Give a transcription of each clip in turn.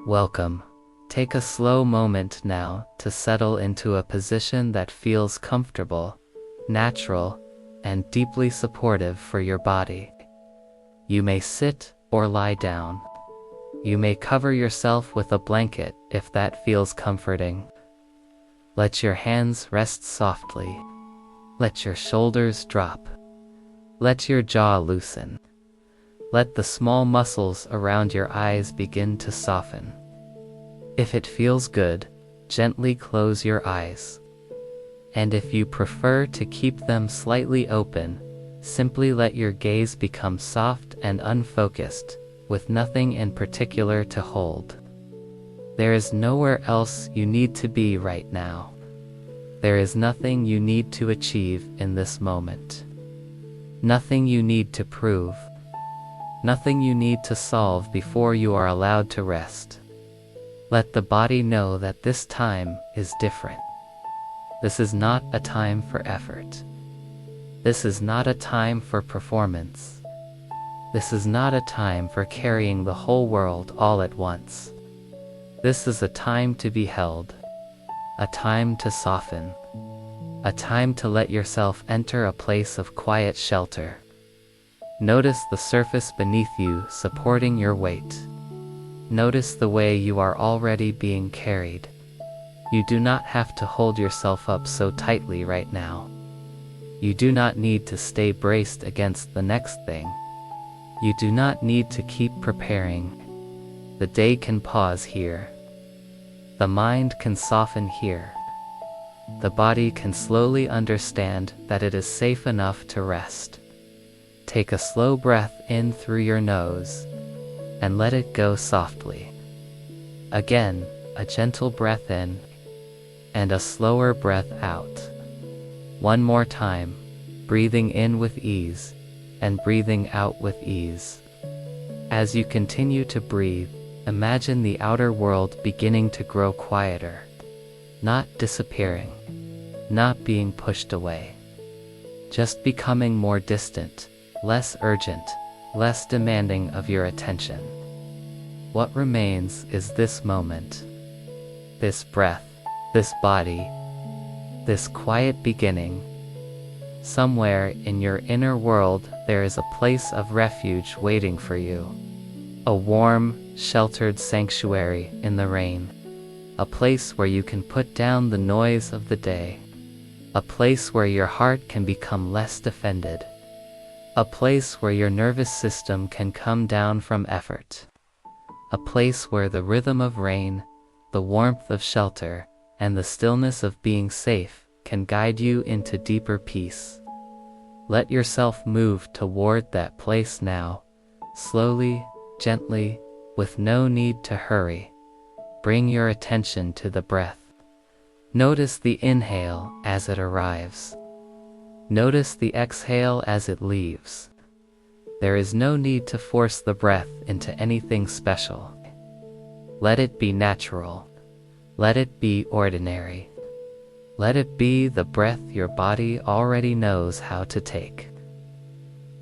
Welcome. Take a slow moment now to settle into a position that feels comfortable, natural, and deeply supportive for your body. You may sit or lie down. You may cover yourself with a blanket if that feels comforting. Let your hands rest softly. Let your shoulders drop. Let your jaw loosen. Let the small muscles around your eyes begin to soften. If it feels good, gently close your eyes. And if you prefer to keep them slightly open, simply let your gaze become soft and unfocused, with nothing in particular to hold. There is nowhere else you need to be right now. There is nothing you need to achieve in this moment. Nothing you need to prove. Nothing you need to solve before you are allowed to rest. Let the body know that this time is different. This is not a time for effort. This is not a time for performance. This is not a time for carrying the whole world all at once. This is a time to be held, a time to soften, a time to let yourself enter a place of quiet shelter. Notice the surface beneath you supporting your weight. Notice the way you are already being carried. You do not have to hold yourself up so tightly right now. You do not need to stay braced against the next thing. You do not need to keep preparing. The day can pause here. The mind can soften here. The body can slowly understand that it is safe enough to rest. Take a slow breath in through your nose, and let it go softly. Again, a gentle breath in, and a slower breath out. One more time, breathing in with ease, and breathing out with ease. As you continue to breathe, imagine the outer world beginning to grow quieter, not disappearing, not being pushed away, just becoming more distant, less urgent, less demanding of your attention. What remains is this moment, this breath, this body, this quiet beginning. Somewhere in your inner world there is a place of refuge waiting for you. A warm, sheltered sanctuary in the rain. A place where you can put down the noise of the day. A place where your heart can become less defended. A place where your nervous system can come down from effort. A place where the rhythm of rain, the warmth of shelter, and the stillness of being safe can guide you into deeper peace. Let yourself move toward that place now, slowly, gently, with no need to hurry. Bring your attention to the breath. Notice the inhale as it arrives. Notice the exhale as it leaves. There is no need to force the breath into anything special. Let it be natural. Let it be ordinary. Let it be the breath your body already knows how to take.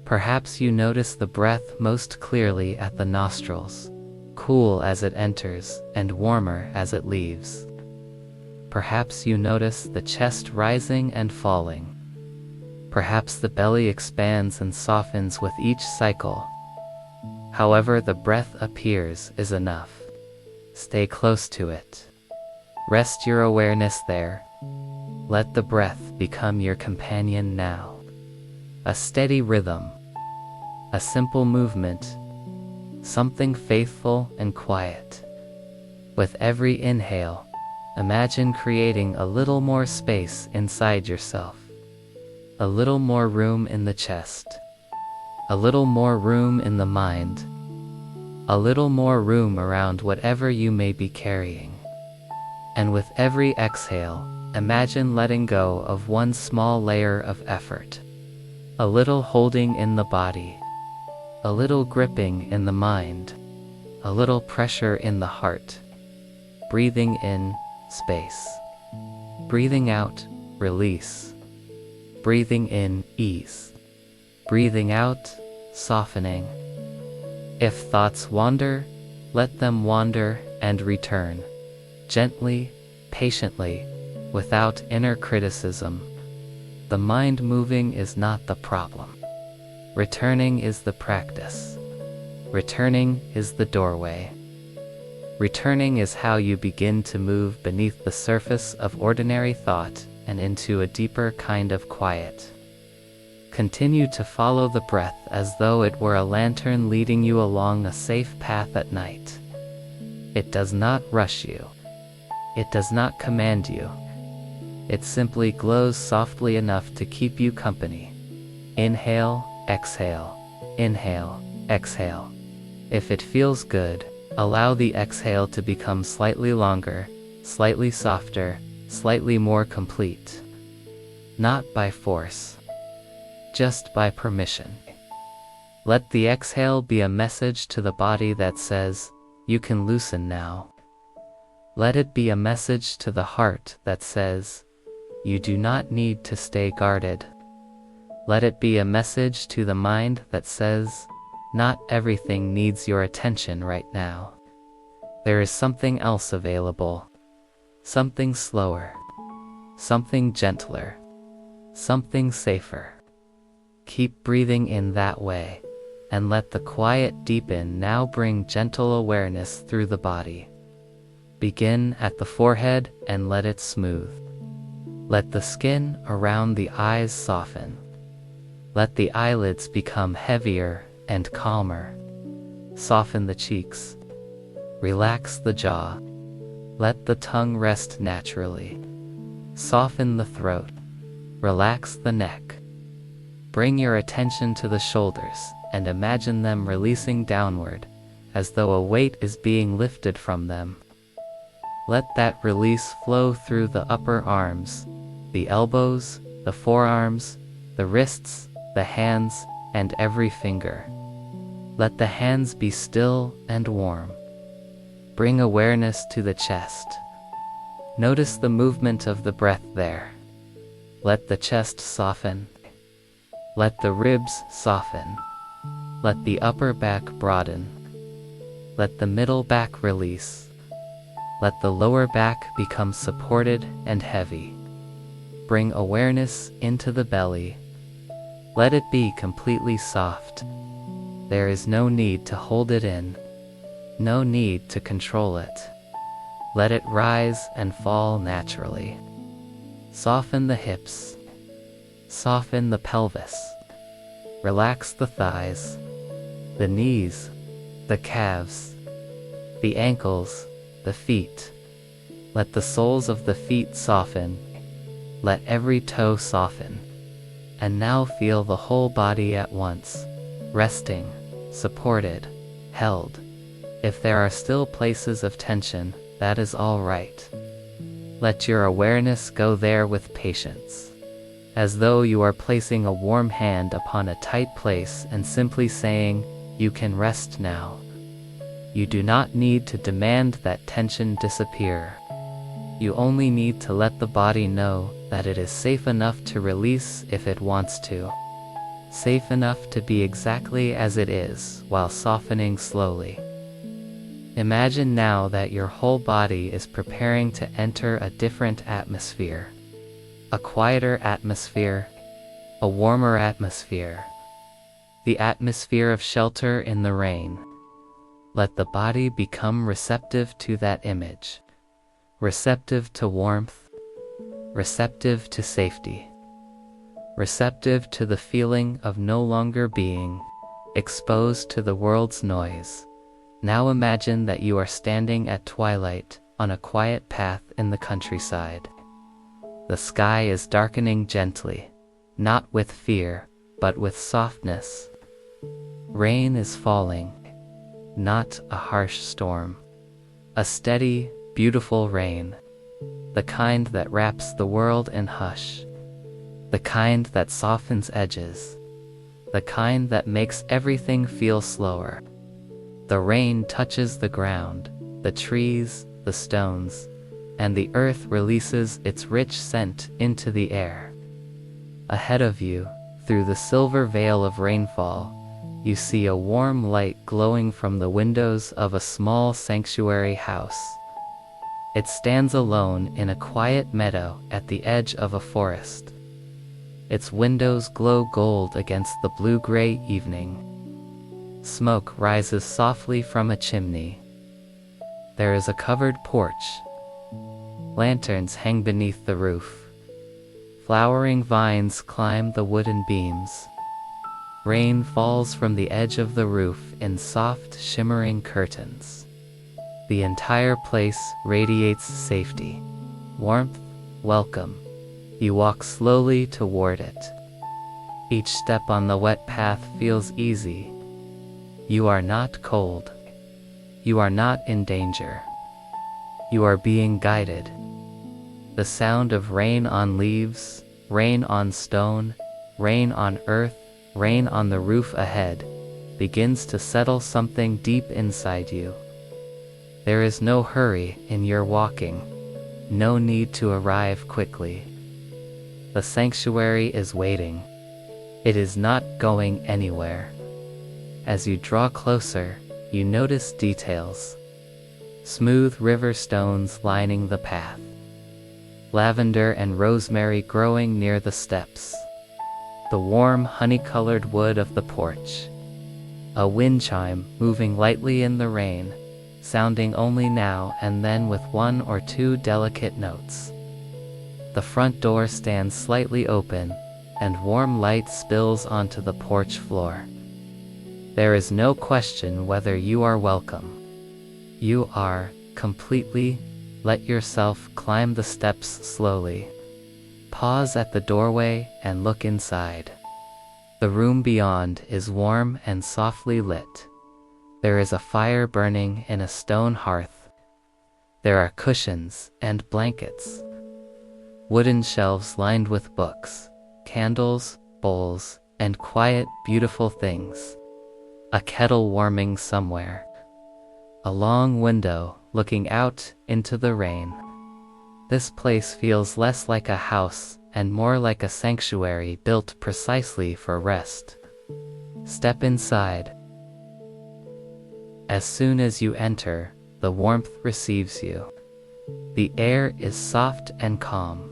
Perhaps you notice the breath most clearly at the nostrils, cool as it enters and warmer as it leaves. Perhaps you notice the chest rising and falling. Perhaps the belly expands and softens with each cycle. However the breath appears is enough. Stay close to it. Rest your awareness there. Let the breath become your companion now. A steady rhythm. A simple movement. Something faithful and quiet. With every inhale, imagine creating a little more space inside yourself. A little more room in the chest. A little more room in the mind. A little more room around whatever you may be carrying. And with every exhale, imagine letting go of one small layer of effort. A little holding in the body. A little gripping in the mind. A little pressure in the heart. Breathing in, space. Breathing out, release. Breathing in, ease. Breathing out, softening. If thoughts wander, let them wander and return. Gently, patiently, without inner criticism. The mind moving is not the problem. Returning is the practice. Returning is the doorway. Returning is how you begin to move beneath the surface of ordinary thought and into a deeper kind of quiet. Continue to follow the breath as though it were a lantern leading you along a safe path at night. It does not rush you. It does not command you. It simply glows softly enough to keep you company. Inhale, exhale. Inhale, exhale. If it feels good, allow the exhale to become slightly longer, slightly softer, slightly more complete. Not by force. Just by permission. Let the exhale be a message to the body that says, you can loosen now. Let it be a message to the heart that says, you do not need to stay guarded. Let it be a message to the mind that says, not everything needs your attention right now. There is something else available. Something slower. Something gentler. Something safer. Keep breathing in that way, and let the quiet deepen. Now bring gentle awareness through the body. Begin at the forehead and let it smooth. Let the skin around the eyes soften. Let the eyelids become heavier and calmer. Soften the cheeks. Relax the jaw. Let the tongue rest naturally. Soften the throat. Relax the neck. Bring your attention to the shoulders and imagine them releasing downward, as though a weight is being lifted from them. Let that release flow through the upper arms, the elbows, the forearms, the wrists, the hands, and every finger. Let the hands be still and warm. Bring awareness to the chest. Notice the movement of the breath there. Let the chest soften. Let the ribs soften. Let the upper back broaden. Let the middle back release. Let the lower back become supported and heavy. Bring awareness into the belly. Let it be completely soft. There is no need to hold it in. No need to control it. Let it rise and fall naturally. Soften the hips. Soften the pelvis. Relax the thighs, the knees, the calves, the ankles, the feet. Let the soles of the feet soften. Let every toe soften. And now feel the whole body at once, resting, supported, held. If there are still places of tension, that is all right. Let your awareness go there with patience, as though you are placing a warm hand upon a tight place and simply saying, you can rest now. You do not need to demand that tension disappear. You only need to let the body know that it is safe enough to release if it wants to. Safe enough to be exactly as it is while softening slowly. Imagine now that your whole body is preparing to enter a different atmosphere. A quieter atmosphere. A warmer atmosphere. The atmosphere of shelter in the rain. Let the body become receptive to that image. Receptive to warmth. Receptive to safety. Receptive to the feeling of no longer being exposed to the world's noise. Now imagine that you are standing at twilight on a quiet path in the countryside. The sky is darkening gently, not with fear, but with softness. Rain is falling, not a harsh storm. A steady, beautiful rain. The kind that wraps the world in hush. The kind that softens edges. The kind that makes everything feel slower. The rain touches the ground, the trees, the stones, and the earth releases its rich scent into the air. Ahead of you, through the silver veil of rainfall, you see a warm light glowing from the windows of a small sanctuary house. It stands alone in a quiet meadow at the edge of a forest. Its windows glow gold against the blue-gray evening. Smoke rises softly from a chimney. There is a covered porch. Lanterns hang beneath the roof. Flowering vines climb the wooden beams. Rain falls from the edge of the roof in soft, shimmering curtains. The entire place radiates safety, warmth, welcome. You walk slowly toward it. Each step on the wet path feels easy. You are not cold. You are not in danger. You are being guided. The sound of rain on leaves, rain on stone, rain on earth, rain on the roof ahead, begins to settle something deep inside you. There is no hurry in your walking, no need to arrive quickly. The sanctuary is waiting. It is not going anywhere. As you draw closer, you notice details. Smooth river stones lining the path. Lavender and rosemary growing near the steps. The warm honey-colored wood of the porch. A wind chime moving lightly in the rain, sounding only now and then with one or two delicate notes. The front door stands slightly open, and warm light spills onto the porch floor. There is no question whether you are welcome. You are, completely. Let yourself climb the steps slowly. Pause at the doorway and look inside. The room beyond is warm and softly lit. There is a fire burning in a stone hearth. There are cushions and blankets. Wooden shelves lined with books, candles, bowls, and quiet, beautiful things. A kettle warming somewhere. A long window looking out into the rain. This place feels less like a house and more like a sanctuary built precisely for rest. Step inside. As soon as you enter, the warmth receives you. The air is soft and calm.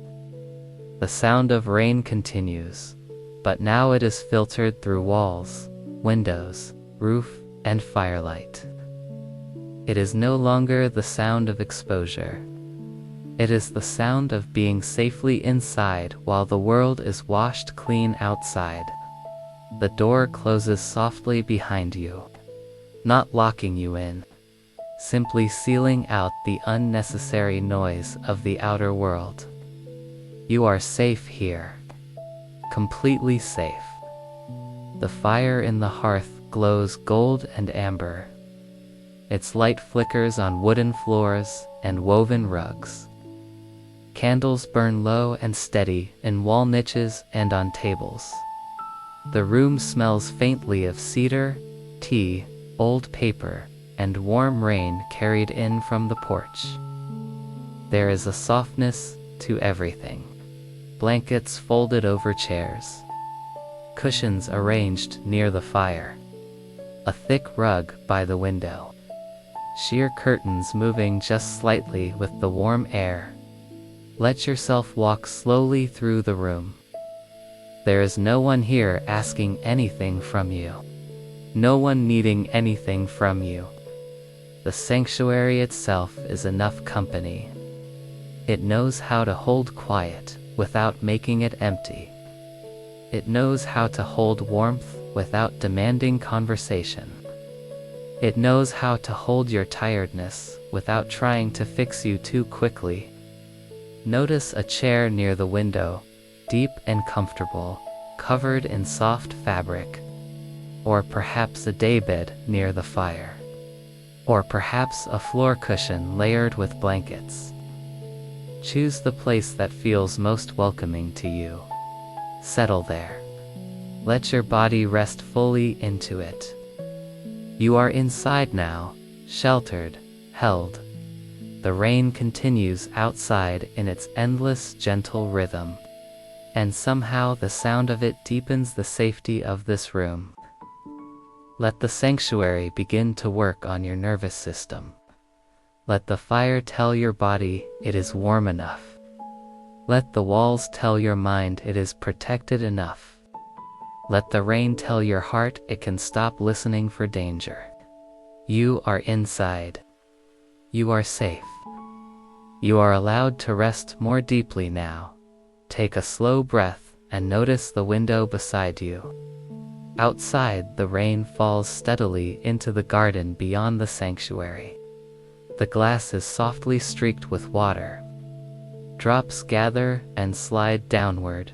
The sound of rain continues, but now it is filtered through walls, windows, roof, and firelight. It is no longer the sound of exposure. It is the sound of being safely inside while the world is washed clean outside. The door closes softly behind you, not locking you in, simply sealing out the unnecessary noise of the outer world. You are safe here, completely safe. The fire in the hearth glows gold and amber. Its light flickers on wooden floors and woven rugs. Candles burn low and steady in wall niches and on tables. The room smells faintly of cedar, tea, old paper, and warm rain carried in from the porch. There is a softness to everything. Blankets folded over chairs. Cushions arranged near the fire. A thick rug by the window. Sheer curtains moving just slightly with the warm air. Let yourself walk slowly through the room. There is no one here asking anything from you. No one needing anything from you. The sanctuary itself is enough company. It knows how to hold quiet without making it empty. It knows how to hold warmth without demanding conversation. It knows how to hold your tiredness without trying to fix you too quickly. Notice a chair near the window, deep and comfortable, covered in soft fabric. Or perhaps a daybed near the fire. Or perhaps a floor cushion layered with blankets. Choose the place that feels most welcoming to you. Settle there. Let your body rest fully into it. You are inside now, sheltered, held. The rain continues outside in its endless, gentle rhythm. And somehow the sound of it deepens the safety of this room. Let the sanctuary begin to work on your nervous system. Let the fire tell your body it is warm enough. Let the walls tell your mind it is protected enough. Let the rain tell your heart it can stop listening for danger. You are inside. You are safe. You are allowed to rest more deeply now. Take a slow breath and notice the window beside you. Outside, the rain falls steadily into the garden beyond the sanctuary. The glass is softly streaked with water. Drops gather and slide downward.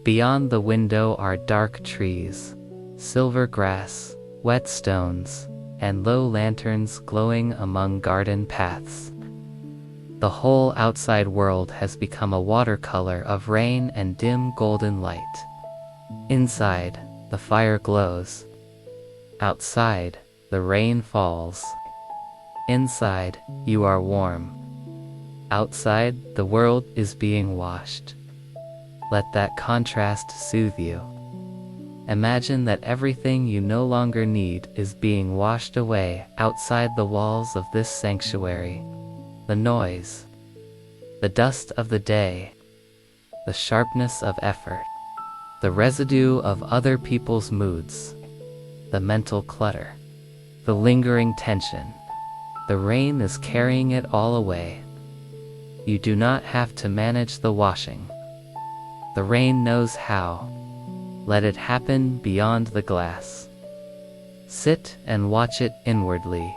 Beyond the window are dark trees, silver grass, wet stones, and low lanterns glowing among garden paths. The whole outside world has become a watercolor of rain and dim golden light. Inside, the fire glows. Outside, the rain falls. Inside, you are warm. Outside, the world is being washed. Let that contrast soothe you. Imagine that everything you no longer need is being washed away outside the walls of this sanctuary. The noise, the dust of the day, the sharpness of effort, the residue of other people's moods, the mental clutter, the lingering tension. The rain is carrying it all away. You do not have to manage the washing. The rain knows how. Let it happen beyond the glass. Sit and watch it inwardly,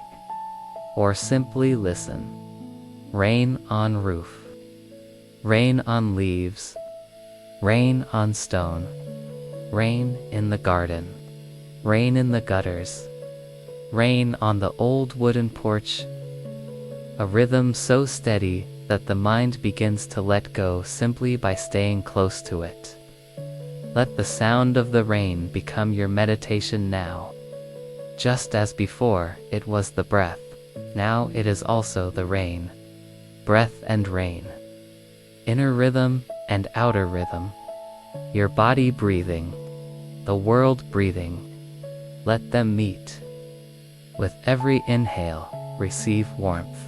or simply listen. Rain on roof, rain on leaves, rain on stone, rain in the garden, rain in the gutters, rain on the old wooden porch. A rhythm so steady that the mind begins to let go simply by staying close to it. Let the sound of the rain become your meditation now. Just as before it was the breath, now it is also the rain. Breath and rain. Inner rhythm and outer rhythm. Your body breathing, the world breathing. Let them meet. With every inhale, receive warmth.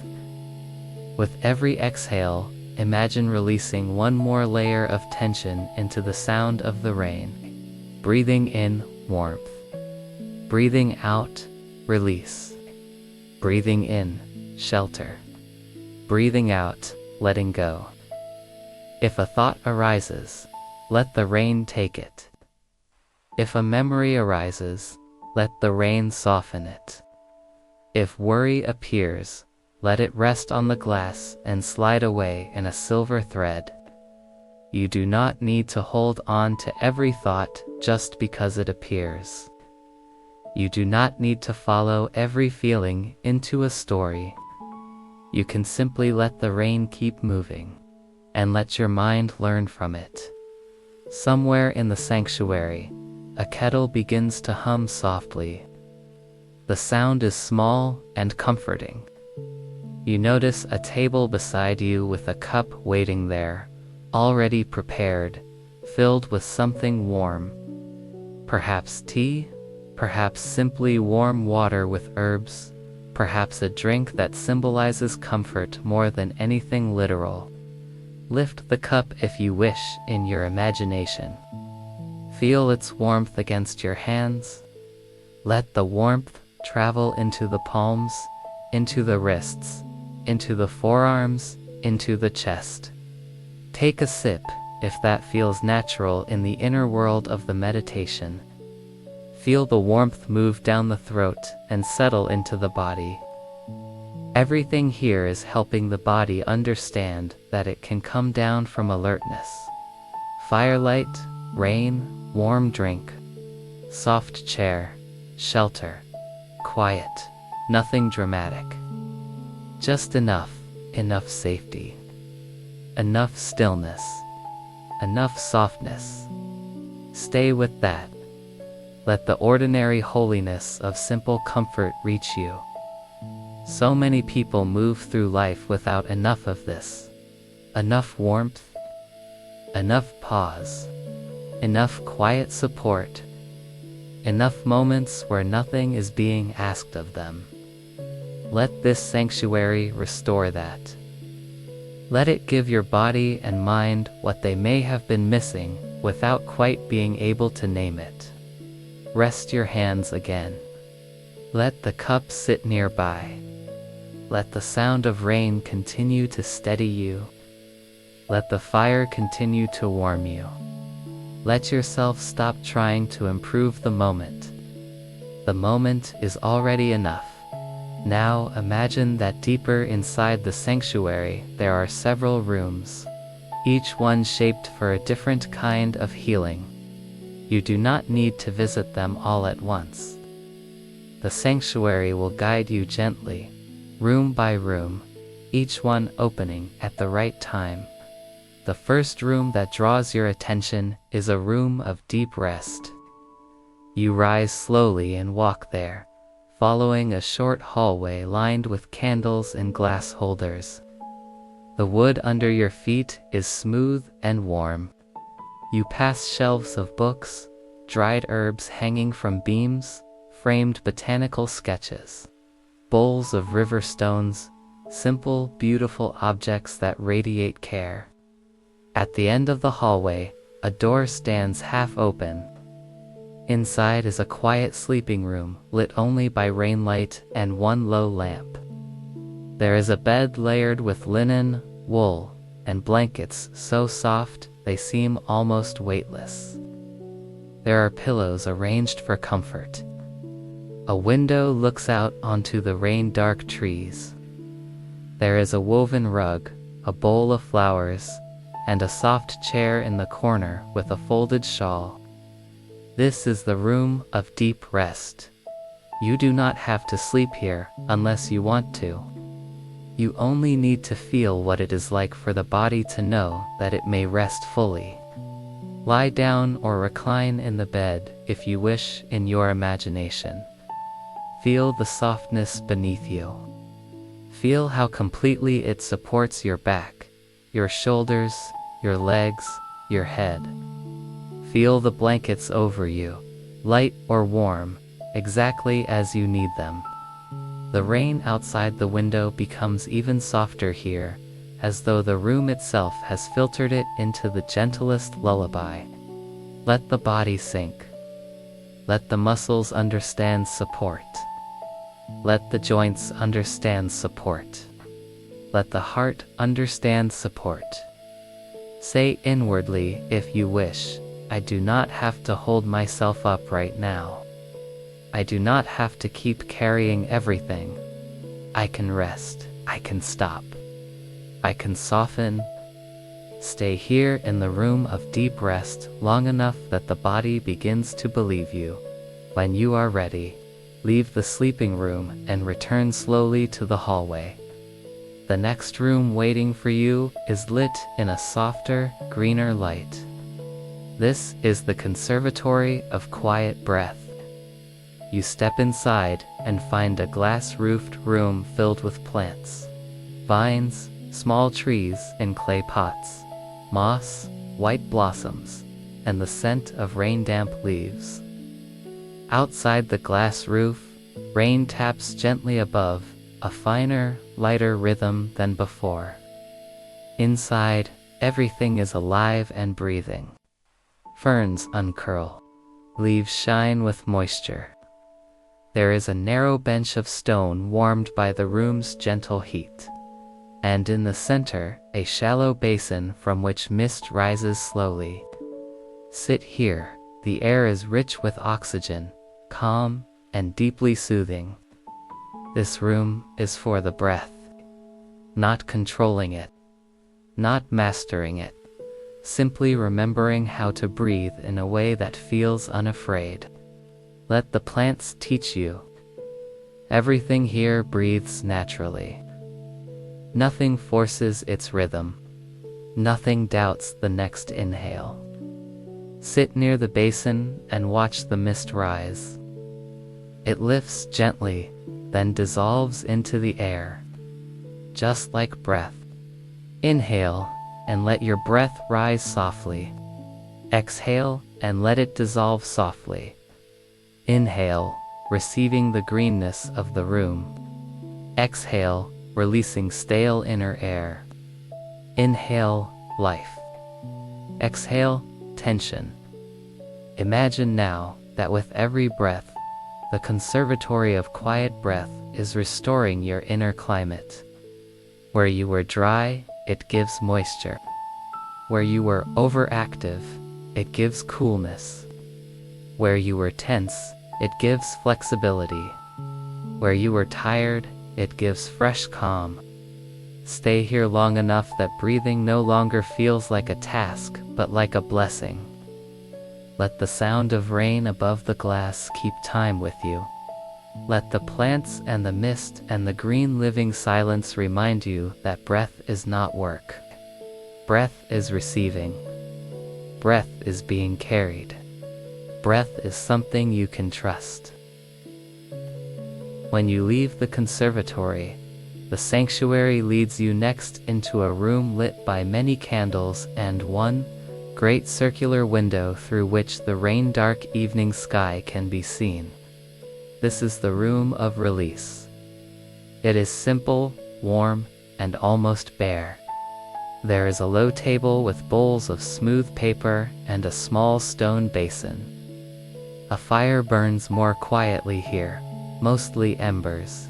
With every exhale, imagine releasing one more layer of tension into the sound of the rain. Breathing in, warmth. Breathing out, release. Breathing in, shelter. Breathing out, letting go. If a thought arises, let the rain take it. If a memory arises, let the rain soften it. If worry appears, let it rest on the glass and slide away in a silver thread. You do not need to hold on to every thought just because it appears. You do not need to follow every feeling into a story. You can simply let the rain keep moving, and let your mind learn from it. Somewhere in the sanctuary, a kettle begins to hum softly. The sound is small and comforting. You notice a table beside you with a cup waiting there, already prepared, filled with something warm. Perhaps tea, perhaps simply warm water with herbs, perhaps a drink that symbolizes comfort more than anything literal. Lift the cup if you wish in your imagination. Feel its warmth against your hands. Let the warmth travel into the palms, into the wrists, into the forearms, into the chest. Take a sip if that feels natural in the inner world of the meditation. Feel the warmth move down the throat and settle into the body. Everything here is helping the body understand that it can come down from alertness. Firelight, rain, warm drink, soft chair, shelter, quiet, nothing dramatic. Just enough safety, enough stillness, enough softness. Stay with that. Let the ordinary holiness of simple comfort reach you. So many people move through life without enough of this. Enough warmth, enough pause, enough quiet support. enough moments where nothing is being asked of them. Let this sanctuary restore that. Let it give your body and mind what they may have been missing without quite being able to name it. Rest your hands again. Let the cup sit nearby. Let the sound of rain continue to steady you. Let the fire continue to warm you. Let yourself stop trying to improve the moment. The moment is already enough. Now imagine that deeper inside the sanctuary there are several rooms, each one shaped for a different kind of healing. You do not need to visit them all at once. The sanctuary will guide you gently, room by room, each one opening at the right time. The first room that draws your attention is a room of deep rest. You rise slowly and walk there, following a short hallway lined with candles and glass holders. The wood under your feet is smooth and warm. You pass shelves of books, dried herbs hanging from beams, framed botanical sketches, bowls of river stones, simple, beautiful objects that radiate care. At the end of the hallway, a door stands half open. Inside is a quiet sleeping room lit only by rain light and one low lamp. There is a bed layered with linen, wool, and blankets so soft they seem almost weightless. There are pillows arranged for comfort. A window looks out onto the rain-dark trees. There is a woven rug, a bowl of flowers, and a soft chair in the corner with a folded shawl. This is the room of deep rest. You do not have to sleep here unless you want to. You only need to feel what it is like for the body to know that it may rest fully. Lie down or recline in the bed if you wish in your imagination. Feel the softness beneath you. Feel how completely it supports your back, your shoulders, your legs, your head. Feel the blankets over you, light or warm, exactly as you need them. The rain outside the window becomes even softer here, as though the room itself has filtered it into the gentlest lullaby. Let the body sink. Let the muscles understand support. Let the joints understand support. Let the heart understand support. Say inwardly, if you wish, I do not have to hold myself up right now. I do not have to keep carrying everything. I can rest. I can stop. I can soften. Stay here in the room of deep rest long enough that the body begins to believe you. When you are ready, leave the sleeping room and return slowly to the hallway. The next room waiting for you is lit in a softer, greener light. This is the conservatory of quiet breath. You step inside and find a glass-roofed room filled with plants, vines, small trees in clay pots, moss, white blossoms, and the scent of rain-damp leaves. Outside the glass roof, rain taps gently above, a finer, lighter rhythm than before. Inside, everything is alive and breathing. Ferns uncurl. Leaves shine with moisture. There is a narrow bench of stone warmed by the room's gentle heat. And in the center, a shallow basin from which mist rises slowly. Sit here. The air is rich with oxygen, calm and deeply soothing. This room is for the breath. Not controlling it. Not mastering it. Simply remembering how to breathe in a way that feels unafraid. Let the plants teach you. Everything here breathes naturally. Nothing forces its rhythm. Nothing doubts the next inhale. Sit near the basin and watch the mist rise. It lifts gently, then dissolves into the air. Just like breath. Inhale, and let your breath rise softly. Exhale, and let it dissolve softly. Inhale, receiving the greenness of the room. Exhale, releasing stale inner air. Inhale, life. Exhale, tension. Imagine now that with every breath, the conservatory of quiet breath is restoring your inner climate. Where you were dry, it gives moisture. Where you were overactive, it gives coolness. Where you were tense, it gives flexibility. Where you were tired, it gives fresh calm. Stay here long enough that breathing no longer feels like a task, but like a blessing. Let the sound of rain above the glass keep time with you. Let the plants and the mist and the green living silence remind you that breath is not work. Breath is receiving. Breath is being carried. Breath is something you can trust. When you leave the conservatory, the sanctuary leads you next into a room lit by many candles and one great circular window through which the rain-dark evening sky can be seen. This is the room of release. It is simple, warm, and almost bare. There is a low table with bowls of smooth paper and a small stone basin. A fire burns more quietly here, mostly embers.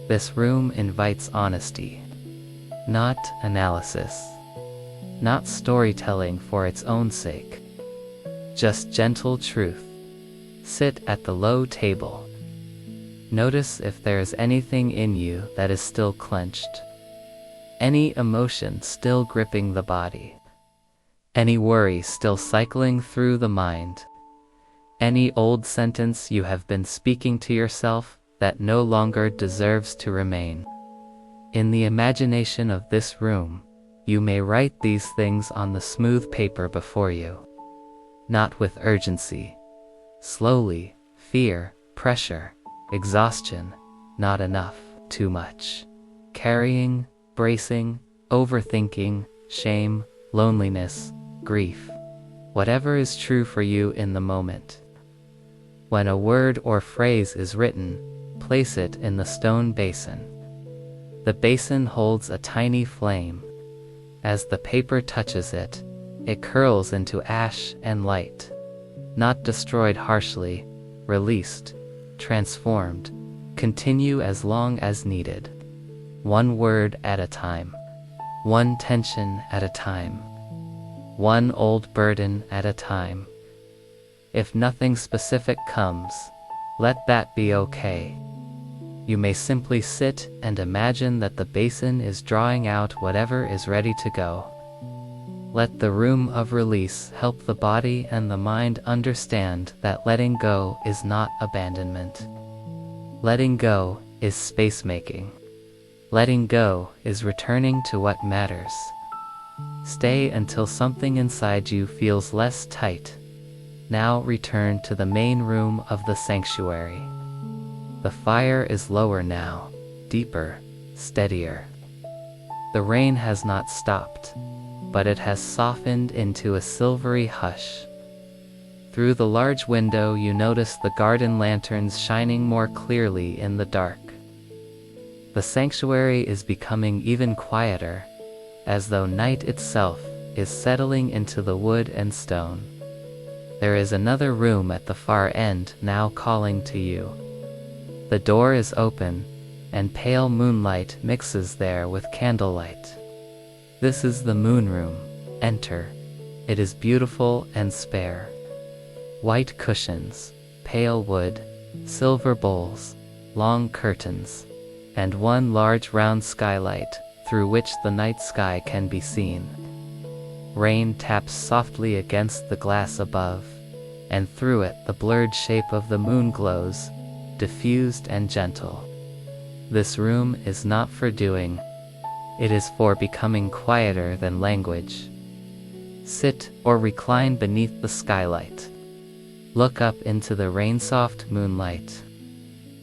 This room invites honesty, not analysis, not storytelling for its own sake, just gentle truth. Sit at the low table. Notice if there is anything in you that is still clenched, any emotion still gripping the body, any worry still cycling through the mind, any old sentence you have been speaking to yourself that no longer deserves to remain. In the imagination of this room, you may write these things on the smooth paper before you. Not with urgency. Slowly, fear, pressure, exhaustion, not enough, too much. Carrying, bracing, overthinking, shame, loneliness, grief. Whatever is true for you in the moment. When a word or phrase is written, place it in the stone basin. The basin holds a tiny flame. As the paper touches it, it curls into ash and light. Not destroyed harshly, released, transformed. Continue as long as needed. One word at a time. One tension at a time. One old burden at a time. If nothing specific comes, let that be okay. You may simply sit and imagine that the basin is drawing out whatever is ready to go. Let the room of release help the body and the mind understand that letting go is not abandonment. Letting go is space-making. Letting go is returning to what matters. Stay until something inside you feels less tight. Now return to the main room of the sanctuary. The fire is lower now, deeper, steadier. The rain has not stopped, but it has softened into a silvery hush. Through the large window you notice the garden lanterns shining more clearly in the dark. The sanctuary is becoming even quieter, as though night itself is settling into the wood and stone. There is another room at the far end now calling to you. The door is open, and pale moonlight mixes there with candlelight. This is the moon room. Enter. It is beautiful and spare. White cushions, pale wood, silver bowls, long curtains, and one large round skylight through which the night sky can be seen. Rain taps softly against the glass above, and through it the blurred shape of the moon glows, diffused and gentle. This room is not for doing. It is for becoming quieter than language. Sit or recline beneath the skylight. Look up into the rain-soft moonlight.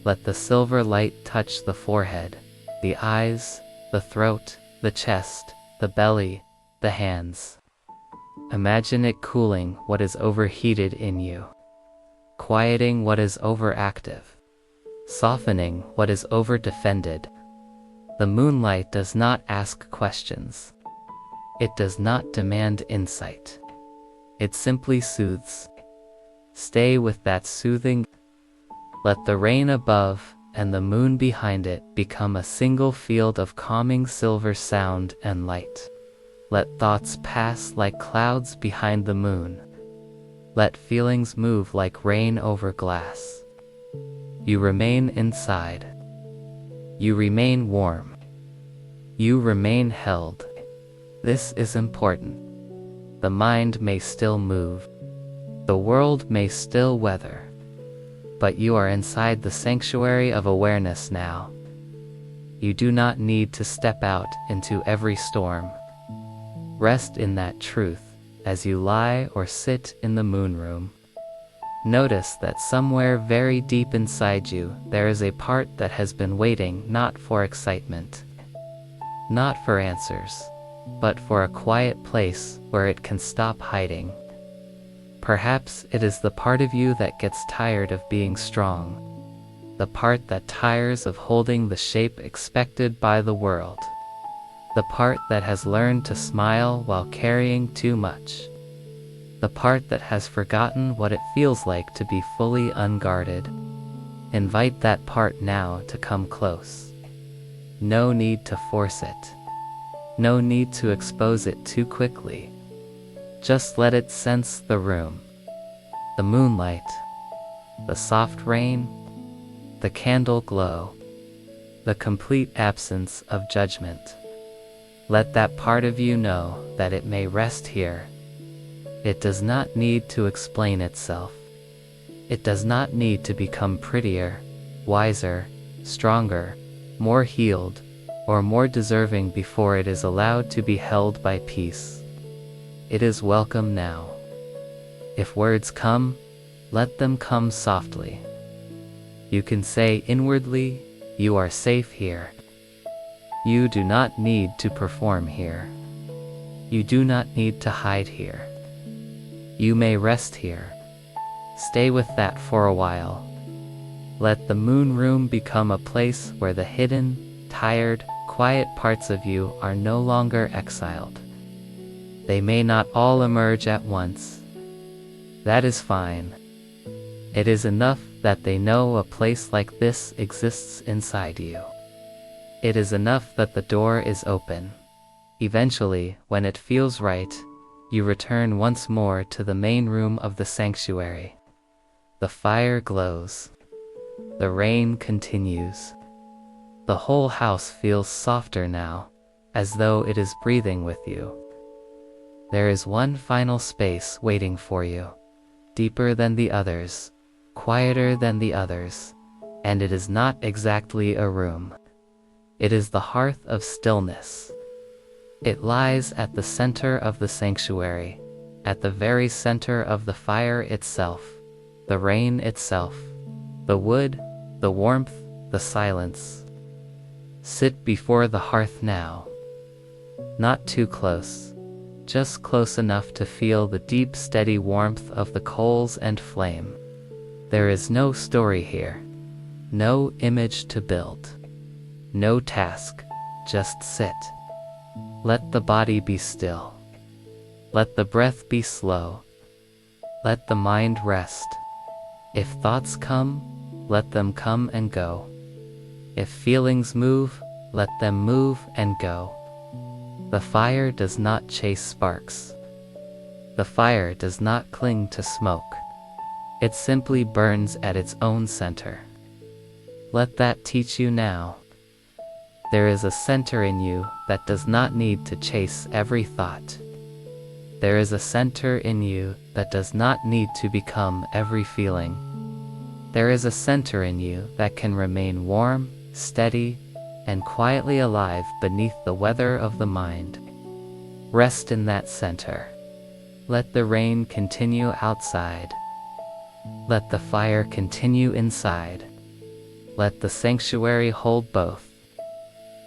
Let the silver light touch the forehead, the eyes, the throat, the chest, the belly, the hands. Imagine it cooling what is overheated in you. quieting what is overactive, softening what is over-defended. The moonlight does not ask questions. It does not demand insight. It simply soothes. Stay with that soothing. Let the rain above and the moon behind it become a single field of calming silver sound and light. Let thoughts pass like clouds behind the moon. Let feelings move like rain over glass. You remain inside. You remain warm. You remain held. This is important. The mind may still move. The world may still weather. But you are inside the sanctuary of awareness now. You do not need to step out into every storm. Rest in that truth as you lie or sit in the moonroom. Notice that somewhere very deep inside you there is a part that has been waiting not for excitement, not for answers, but for a quiet place where it can stop hiding. Perhaps it is the part of you that gets tired of being strong, the part that tires of holding the shape expected by the world, the part that has learned to smile while carrying too much, the part that has forgotten what it feels like to be fully unguarded. Invite that part now to come close. No need to force it. No need to expose it too quickly. Just let it sense the room, the moonlight, the soft rain, the candle glow, the complete absence of judgment. Let that part of you know that it may rest here. It does not need to explain itself. It does not need to become prettier, wiser, stronger, more healed, or more deserving before it is allowed to be held by peace. It is welcome now. If words come, let them come softly. You can say inwardly, "You are safe here." You do not need to perform here. You do not need to hide here. You may rest here. Stay with that for a while. Let the moon room become a place where the hidden, tired, quiet parts of you are no longer exiled. They may not all emerge at once. That is fine. It is enough that they know a place like this exists inside you. It is enough that the door is open. Eventually, when it feels right, you return once more to the main room of the sanctuary. The fire glows. The rain continues. The whole house feels softer now, as though it is breathing with you. There is one final space waiting for you, deeper than the others, quieter than the others, and it is not exactly a room. It is the hearth of stillness. It lies at the center of the sanctuary, at the very center of the fire itself, the rain itself, the wood, the warmth, the silence. Sit before the hearth now. Not too close. Just close enough to feel the deep, steady warmth of the coals and flame. There is no story here, no image to build, no task, just sit. Let the body be still. Let the breath be slow. Let the mind rest. If thoughts come, let them come and go. If feelings move, let them move and go. The fire does not chase sparks. The fire does not cling to smoke. It simply burns at its own center. Let that teach you now. There is a center in you that does not need to chase every thought. There is a center in you that does not need to become every feeling. There is a center in you that can remain warm, steady, and quietly alive beneath the weather of the mind. Rest in that center. Let the rain continue outside. Let the fire continue inside. Let the sanctuary hold both.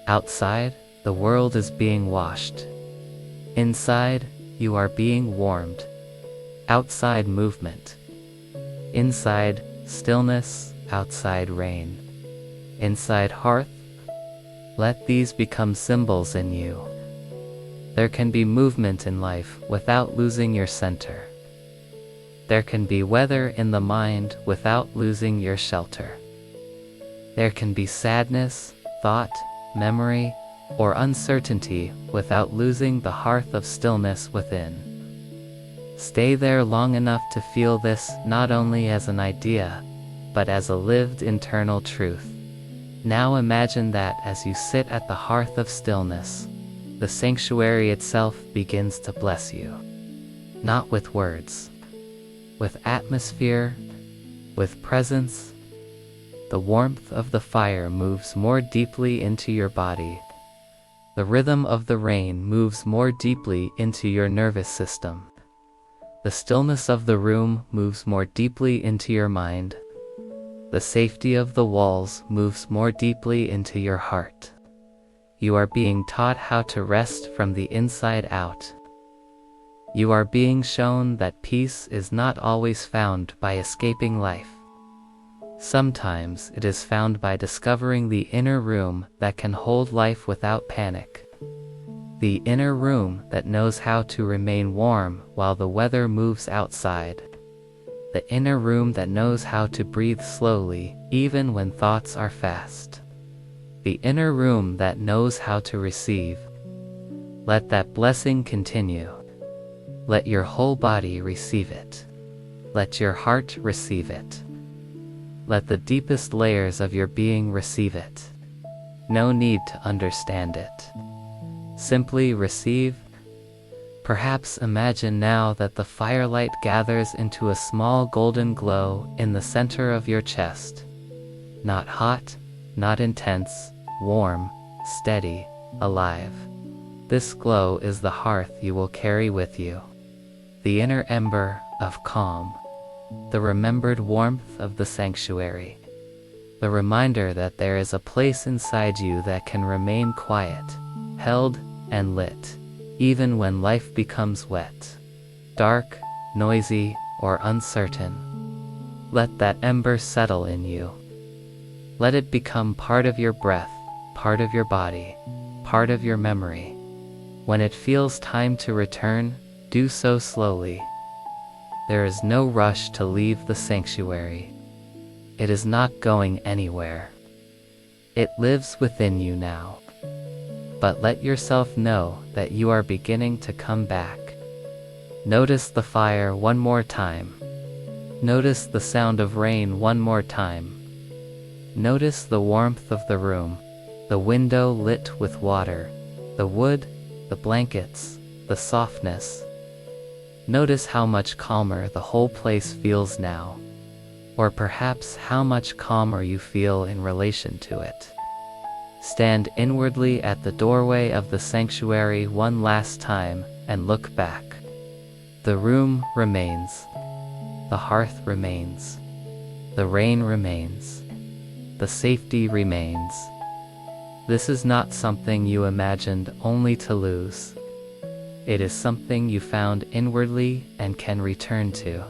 Outside, the world is being washed. Inside, you are being warmed. Outside movement. Inside, stillness, outside rain. Inside hearth, let these become symbols in you. There can be movement in life without losing your center. There can be weather in the mind without losing your shelter. There can be sadness, thought, memory, or uncertainty without losing the hearth of stillness within. Stay there long enough to feel this not only as an idea, but as a lived internal truth. Now imagine that as you sit at the hearth of stillness, the sanctuary itself begins to bless you. Not with words, with atmosphere, with presence. The warmth of the fire moves more deeply into your body. The rhythm of the rain moves more deeply into your nervous system. The stillness of the room moves more deeply into your mind. The safety of the walls moves more deeply into your heart. You are being taught how to rest from the inside out. You are being shown that peace is not always found by escaping life. Sometimes it is found by discovering the inner room that can hold life without panic. The inner room that knows how to remain warm while the weather moves outside. The inner room that knows how to breathe slowly, even when thoughts are fast. The inner room that knows how to receive. Let that blessing continue. Let your whole body receive it. Let your heart receive it. Let the deepest layers of your being receive it. No need to understand it. Simply receive. Perhaps imagine now that the firelight gathers into a small golden glow in the center of your chest. Not hot, not intense, warm, steady, alive. This glow is the hearth you will carry with you. The inner ember of calm. The remembered warmth of the sanctuary. The reminder that there is a place inside you that can remain quiet, held, and lit, even when life becomes wet, dark, noisy, or uncertain. Let that ember settle in you. Let it become part of your breath, part of your body, part of your memory. When it feels time to return, do so slowly. There is no rush to leave the sanctuary. It is not going anywhere. It lives within you now. But let yourself know that you are beginning to come back. Notice the fire one more time. Notice the sound of rain one more time. Notice the warmth of the room, the window lit with water, the wood, the blankets, the softness. Notice how much calmer the whole place feels now, or perhaps how much calmer you feel in relation to it. Stand inwardly at the doorway of the sanctuary one last time and look back. The room remains. The hearth remains. The rain remains. The safety remains. This is not something you imagined only to lose. It is something you found inwardly and can return to.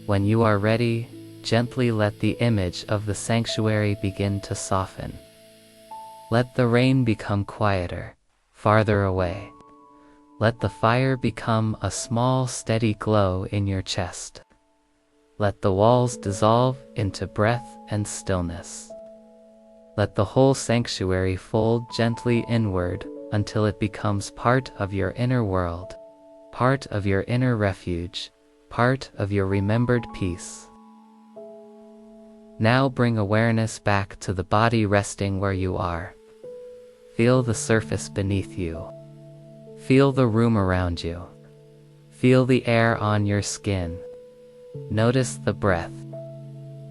When you are ready, gently let the image of the sanctuary begin to soften. Let the rain become quieter, farther away. Let the fire become a small, steady glow in your chest. Let the walls dissolve into breath and stillness. Let the whole sanctuary fold gently inward until it becomes part of your inner world, part of your inner refuge, part of your remembered peace. Now bring awareness back to the body resting where you are. Feel the surface beneath you. Feel the room around you. Feel the air on your skin. Notice the breath.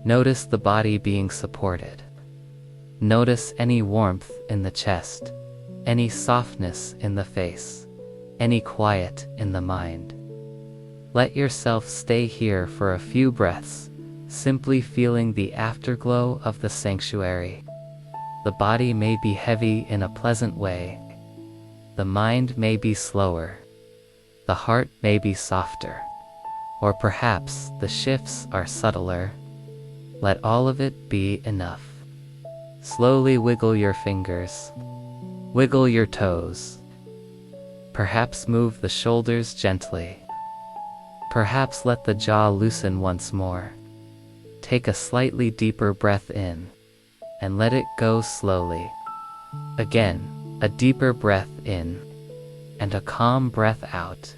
Notice the body being supported. Notice any warmth in the chest, any softness in the face, any quiet in the mind. Let yourself stay here for a few breaths, simply feeling the afterglow of the sanctuary. The body may be heavy in a pleasant way. The mind may be slower. The heart may be softer. Or perhaps the shifts are subtler. Let all of it be enough. Slowly wiggle your fingers. Wiggle your toes. Perhaps move the shoulders gently. Perhaps let the jaw loosen once more. Take a slightly deeper breath in, and let it go slowly. Again, a deeper breath in, and a calm breath out.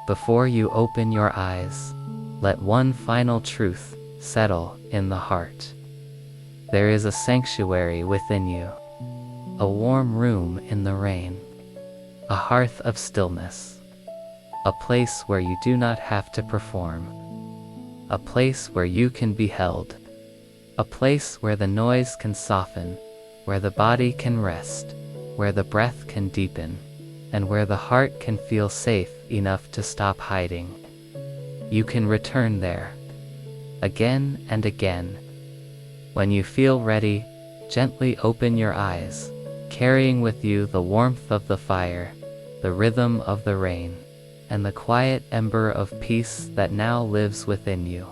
Before you open your eyes, let one final truth settle in the heart. There is a sanctuary within you, a warm room in the rain, a hearth of stillness, a place where you do not have to perform, a place where you can be held, a place where the noise can soften, where the body can rest, where the breath can deepen, and where the heart can feel safe enough to stop hiding. You can return there, again and again. When you feel ready, gently open your eyes, carrying with you the warmth of the fire, the rhythm of the rain, and the quiet ember of peace that now lives within you.